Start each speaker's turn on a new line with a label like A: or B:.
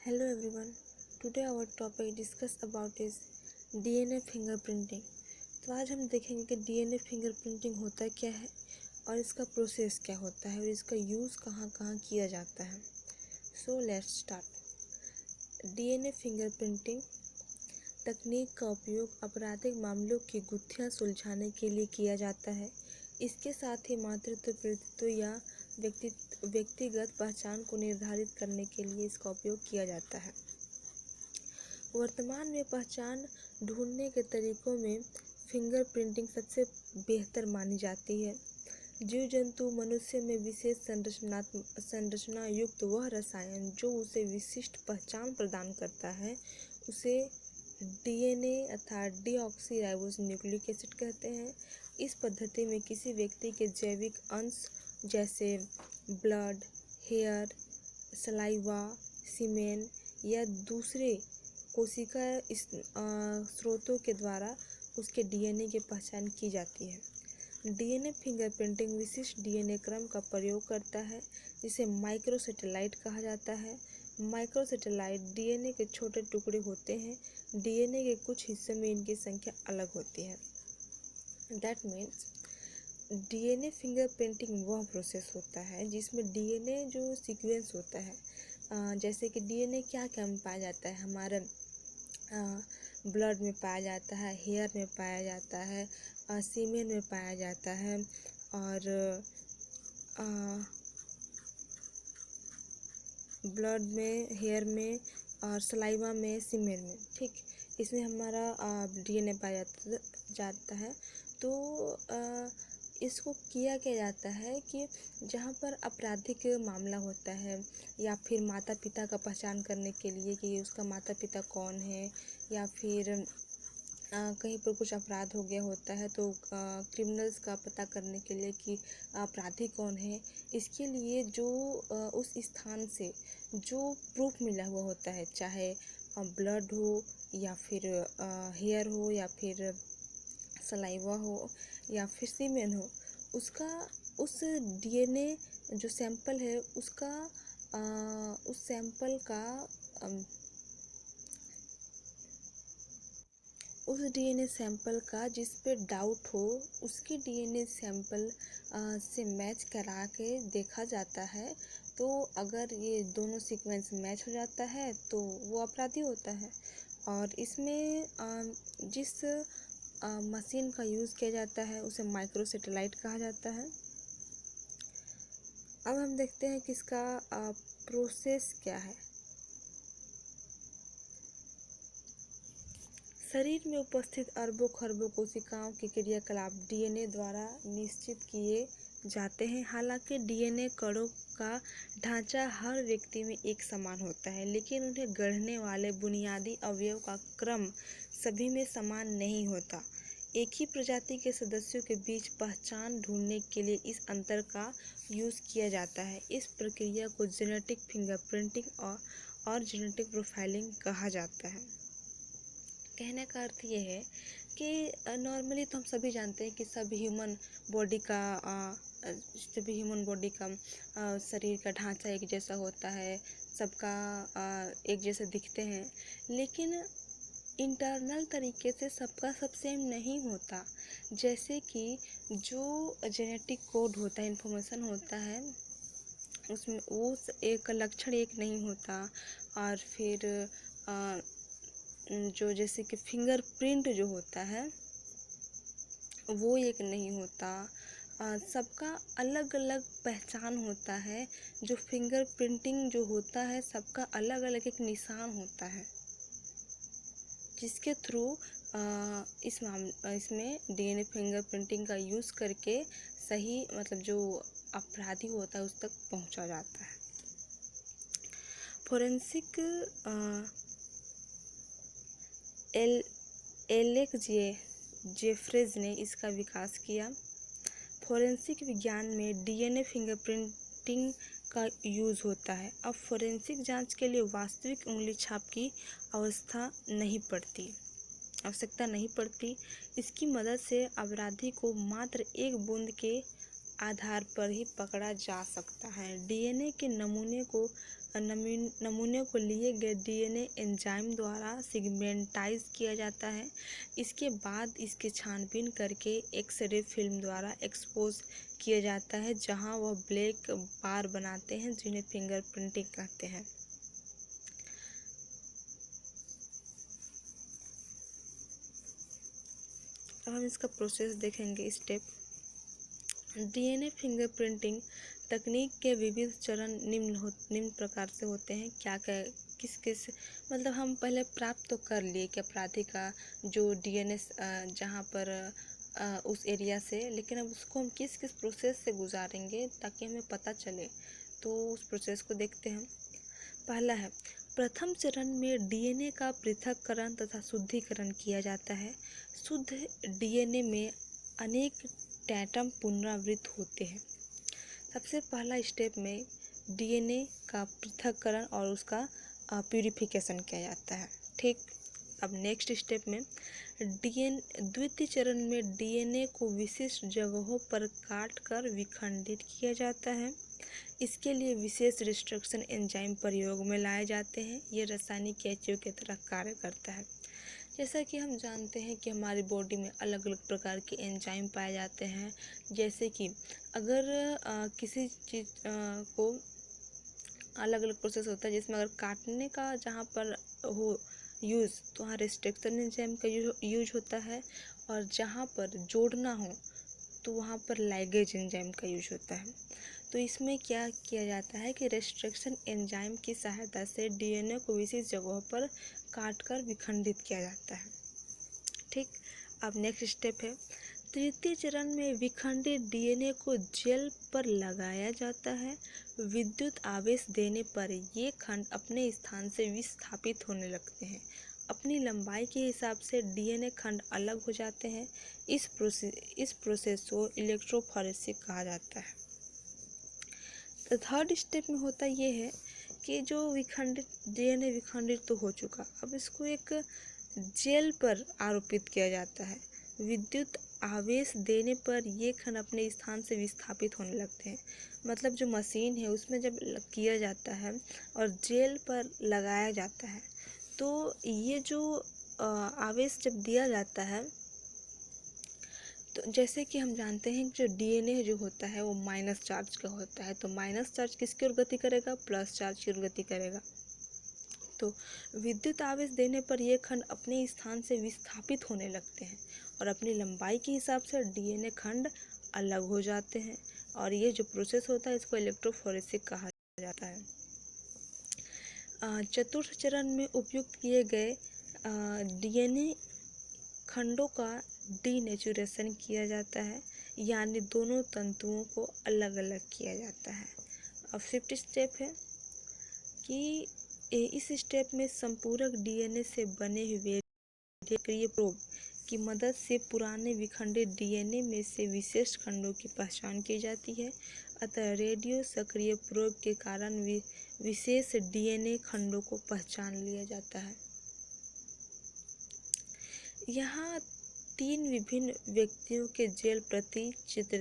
A: Hello everyone. Today our topic discuss about is DNA fingerprinting. तो आज हम देखेंगे कि DNA फिंगरप्रिंटिंग होता क्या है और इसका प्रोसेस क्या होता है और इसका यूज़ कहाँ कहाँ किया जाता है. So let's start. DNA fingerprinting तकनीक का उपयोग आपराधिक मामलों की गुत्थियाँ सुलझाने के लिए किया जाता है. इसके साथ ही मातृत्व, पितृत्व या व्यक्तिगत पहचान को निर्धारित करने के लिए इसका उपयोग किया जाता है. वर्तमान में पहचान ढूंढने के तरीकों में फिंगरप्रिंटिंग सबसे बेहतर मानी जाती है. जीव जंतु मनुष्य में विशेष संरचना युक्त वह रसायन जो उसे विशिष्ट पहचान प्रदान करता है उसे डीएनए अर्थात डीऑक्सी न्यूक्लिक एसिड कहते हैं. इस पद्धति में किसी व्यक्ति के जैविक अंश जैसे ब्लड, हेयर, सलाइवा, सीमेन या दूसरे कोशिका स्रोतों के द्वारा उसके डीएनए की पहचान की जाती है. डीएनए फिंगरप्रिंटिंग विशिष्ट डीएनए क्रम का प्रयोग करता है जिसे माइक्रोसैटेलाइट कहा जाता है. माइक्रोसैटेलाइट डीएनए के छोटे टुकड़े होते हैं. डीएनए के कुछ हिस्सों में इनकी संख्या अलग होती है. दैट मीन्स डीएनए फिंगरप्रिंटिंग वह प्रोसेस होता है जिसमें डीएनए जो सीक्वेंस होता है, जैसे कि डीएनए क्या क्या में पाया जाता है, हमारे ब्लड में पाया जाता है, हेयर में पाया जाता है, सीमेन में पाया जाता है और ब्लड में, हेयर में और सलाइवा में, सीमेन में. ठीक, इसमें हमारा डीएनए पाया जाता है. तो इसको किया जाता है कि जहाँ पर आपराधिक मामला होता है या फिर माता पिता का पहचान करने के लिए कि उसका माता पिता कौन है, या फिर कहीं पर कुछ अपराध हो गया होता है तो क्रिमिनल्स का पता करने के लिए कि अपराधी कौन है, इसके लिए जो उस स्थान से जो प्रूफ मिला हुआ होता है, चाहे ब्लड हो या फिर हेयर हो या फिर सलाइवा हो या फिर सीमेन हो, उसका उस डीएनए जो सैंपल है उसका उस सैंपल का उस डीएनए सैंपल का जिस पे डाउट हो उसके डीएनए सैंपल से मैच करा के देखा जाता है. तो अगर ये दोनों सीक्वेंस मैच हो जाता है तो वो अपराधी होता है. और इसमें जिस मशीन का यूज़ किया जाता है उसे माइक्रोसैटेलाइट कहा जाता है. अब हम देखते हैं कि इसका प्रोसेस क्या है. शरीर में उपस्थित अरबों खरबों कोशिकाओं के क्रियाकलाप डीएनए द्वारा निश्चित किए जाते हैं. हालांकि डीएनए कणों का ढांचा हर व्यक्ति में एक समान होता है, लेकिन उन्हें गढ़ने वाले बुनियादी अवयव का क्रम सभी में समान नहीं होता. एक ही प्रजाति के सदस्यों के बीच पहचान ढूंढने के लिए इस अंतर का यूज़ किया जाता है. इस प्रक्रिया को जेनेटिक फिंगरप्रिंटिंग और जेनेटिक प्रोफाइलिंग कहा जाता है. कहने का अर्थ ये है कि नॉर्मली तो हम सभी जानते हैं कि सभी ह्यूमन बॉडी का शरीर का ढांचा एक जैसा होता है, सबका एक जैसे दिखते हैं, लेकिन इंटरनल तरीके से सबका सब सेम नहीं होता. जैसे कि जो जेनेटिक कोड होता है, इन्फॉर्मेशन होता है, उसमें वो एक लक्षण एक नहीं होता. और फिर जो जैसे कि फिंगरप्रिंट जो होता है वो एक नहीं होता. सबका अलग अलग पहचान होता है. जो फिंगरप्रिंटिंग जो होता है सबका अलग अलग एक निशान होता है जिसके थ्रू इसमें डीएनए फिंगरप्रिंटिंग का यूज़ करके सही मतलब जो अपराधी होता है उस तक पहुंचा जाता है. फोरेंसिक एलेक्स जेफ्रेज ने इसका विकास किया. फोरेंसिक विज्ञान में डीएनए फिंगरप्रिंटिंग का यूज़ होता है. अब फोरेंसिक जांच के लिए वास्तविक उंगली छाप की आवश्यकता नहीं पड़ती. इसकी मदद से अपराधी को मात्र एक बूंद के आधार पर ही पकड़ा जा सकता है। डीएनए के नमूने को लिए गए डीएनए एंजाइम द्वारा सेगमेंटाइज किया जाता है। इसके बाद इसकी छानबीन करके एक्सरे फिल्म द्वारा एक्सपोज किया जाता है, जहां वह ब्लैक बार बनाते हैं जिन्हें फिंगरप्रिंटिंग कहते हैं। अब हम इसका प्रोसेस देखेंगे स्टेप। डीएनए फिंगरप्रिंटिंग तकनीक के विविध चरण निम्न प्रकार से होते हैं। क्या किस मतलब हम पहले प्राप्त तो कर लिए कि अपराधी का जो डीएनए जहाँ पर उस एरिया से, लेकिन अब उसको हम किस किस प्रोसेस से गुजारेंगे ताकि हमें पता चले, तो उस प्रोसेस को देखते हैं। पहला है, प्रथम चरण में डीएनए का पृथक्करण तथा शुद्धिकरण किया जाता है। शुद्ध डीएनए में अनेक टैटम पुनरावृत्त होते हैं। सबसे पहला स्टेप में डीएनए का पृथक्करण और उसका प्यूरिफिकेशन किया जाता है। ठीक, अब नेक्स्ट स्टेप में द्वितीय चरण में डीएनए को विशिष्ट जगहों पर काट कर विखंडित किया जाता है। इसके लिए विशेष रिस्ट्रक्शन एंजाइम प्रयोग में लाए जाते हैं। ये रासायनिक कैंचियों की तरह कार्य करता है। जैसा कि हम जानते हैं कि हमारी बॉडी में अलग अलग प्रकार के एंजाइम पाए जाते हैं। जैसे कि अगर किसी चीज़ को अलग अलग प्रोसेस होता है, जिसमें अगर काटने का जहाँ पर हो यूज़, तो वहाँ रिस्ट्रिक्शन एंजाइम का यूज होता है, और जहाँ पर जोड़ना हो तो वहाँ पर लाइगेज एंजाइम का यूज होता है। तो इसमें क्या किया जाता है कि रिस्ट्रिक्शन एंजाइम की सहायता से डीएनए को विशेष जगहों पर काटकर विखंडित किया जाता है। ठीक, अब नेक्स्ट स्टेप है, तृतीय चरण में विखंडित डीएनए को जेल पर लगाया जाता है। विद्युत आवेश देने पर ये खंड अपने स्थान से विस्थापित होने लगते हैं। अपनी लंबाई के हिसाब से डीएनए खंड अलग हो जाते हैं। इस प्रोसेस को इलेक्ट्रोफोरेसिस कहा जाता है। तो थर्ड स्टेप में होता ये है कि जो डीएनए विखंडित तो हो चुका, अब इसको एक जेल पर आरोपित किया जाता है। विद्युत आवेश देने पर ये खंड अपने स्थान से विस्थापित होने लगते हैं। मतलब जो मशीन है उसमें जब किया जाता है और जेल पर लगाया जाता है, तो ये जो आवेश जब दिया जाता है, तो जैसे कि हम जानते हैं कि जो डीएनए जो होता है वो माइनस चार्ज का होता है, तो माइनस चार्ज किसकी ओर गति करेगा? प्लस चार्ज की ओर गति करेगा। तो विद्युत आवेश देने पर ये खंड अपने स्थान से विस्थापित होने लगते हैं और अपनी लंबाई के हिसाब से डीएनए खंड अलग हो जाते हैं, और ये जो प्रोसेस होता है इसको इलेक्ट्रोफोरेसिस कहा जाता है। चतुर्थ चरण में उपयुक्त किए गए डीएनए खंडों का डीनेचुरेशन किया जाता है, यानी दोनों तंतुओं को अलग अलग किया जाता है। अब फिफ्थ स्टेप है कि इस स्टेप में संपूरक डीएनए से बने हुए सक्रिय प्रोब की मदद से पुराने विखंडित डीएनए में से विशेष खंडों की पहचान की जाती है। अतः रेडियो सक्रिय प्रोब के कारण विशेष डीएनए खंडों को पहचान लिया जाता है। यहाँ 3 विभिन्न व्यक्तियों के जेल प्रति चित्र